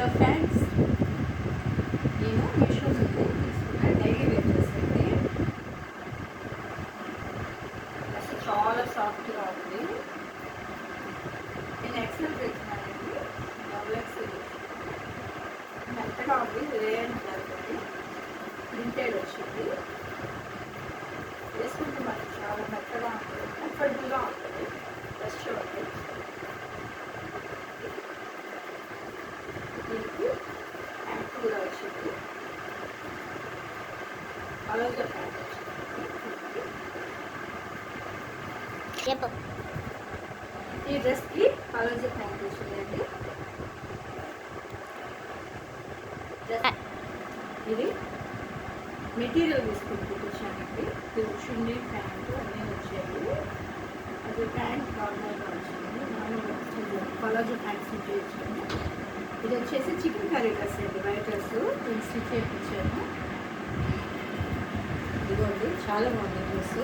Hello friends, నేను మీషో నుండి తీసుకున్న డైలీ వేర్ డ్రెస్ అండి. అసలు చాలా సాఫ్ట్గా ఉంది. నేను ఎక్సెల్ తెచ్చినానండి, డబుల్ ఎక్సెల్. మెత్తగా ఉంది, రేయన్ క్లాత్, ప్రింటెడ్ వచ్చింది. వేసుకుంటే మనకి చాలా మెత్తగా ఉంటుంది, కంఫర్టబుల్గా ఉంటుంది, ఫ్రెష్ ఉంటుంది. దీనికి ప్యాంట్ కూడా వచ్చింది, పలాజో ప్యాంట్ వచ్చింది. ఈ డ్రెస్కి పలాజో ప్యాంట్ వచ్చిందండి. ఇది మెటీరియల్ తీసుకుని కుట్టించానండి. ఇది చున్నీ ప్యాంటు అన్నీ వచ్చాయి. అది ప్యాంట్ నార్మల్గా వచ్చింది, నార్మల్గా పలాజో ప్యాంట్ స్టిచ్ చేయించాను. ఇది వచ్చేసి చికెన్ కర్రీ డ్రెస్ అండి, వైట్ డ్రెస్ నేను స్టిచ్ చేయించాను. ఇదిగోండి, చాలా బాగుంది డ్రెస్.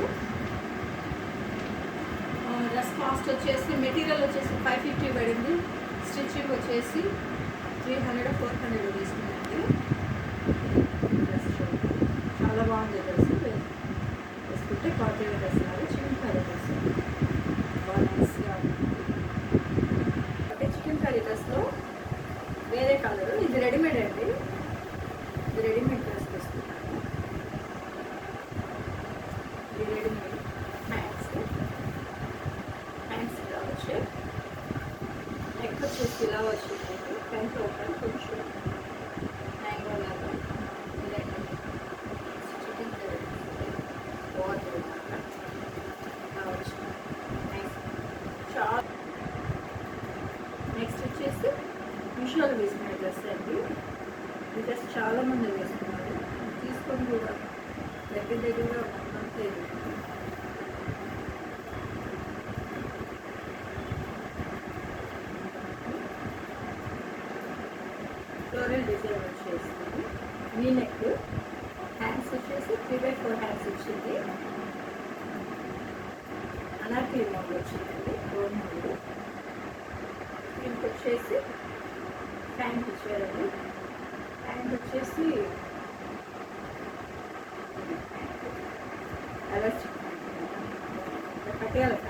డ్రెస్ కాస్ట్ వచ్చేసి మెటీరియల్ వచ్చేసి 550 పడింది. స్టిచ్చింగ్ వచ్చేసి 300-400 తీసుకున్నాండి. డ్రెస్ చాలా బాగుంది. డ్రెస్ వేసుకుంటే కాటన్ డ్రెస్ లాగా చికెన్ కర్రీ డ్రెస్ బాగా నైస్గా ఉంది. అంటే చికెన్ కర్రీ డ్రెస్లో వేరే కలర్, ఇది రెడీమేడ్ అండి. ఇది రెడీమేడ్ డ్రెస్ తీసుకున్నాను. ఇది రెడీమేడ్ హ్యాండ్స్ ఇలా వచ్చాయి. నెక్ వచ్చేసి ఇలా వచ్చిందండి. ఫ్రంట్ ఓపెన్ కొంచెం మ్యాంగో లాగా చికెన్ కర్రీ బాగుంటుంది ఇలా వచ్చింది. చాలా నెక్స్ట్ వచ్చేసి మీషోలో వేసుకునే డ్రెస్ అండి. ఈ డ్రెస్ చాలామంది వేసుకున్నారు, తీసుకొని కూడా దగ్గరగా అంతే. ఫ్లోరల్ డిజైన్ వచ్చేసింది. వీ నెక్, హ్యాండ్స్ వచ్చేసి 3/4 హ్యాండ్స్ వచ్చింది. అనార్కలి మోడల్ వచ్చిందండి, రోడ్ మోడల్. దీనికి వచ్చేసి ప్యాంట్ ఇచ్చారండి. ప్యాంట్ వచ్చేసి ఎలాస్టిక్ ప్యాంట్, పటియాల ప్యాంట్.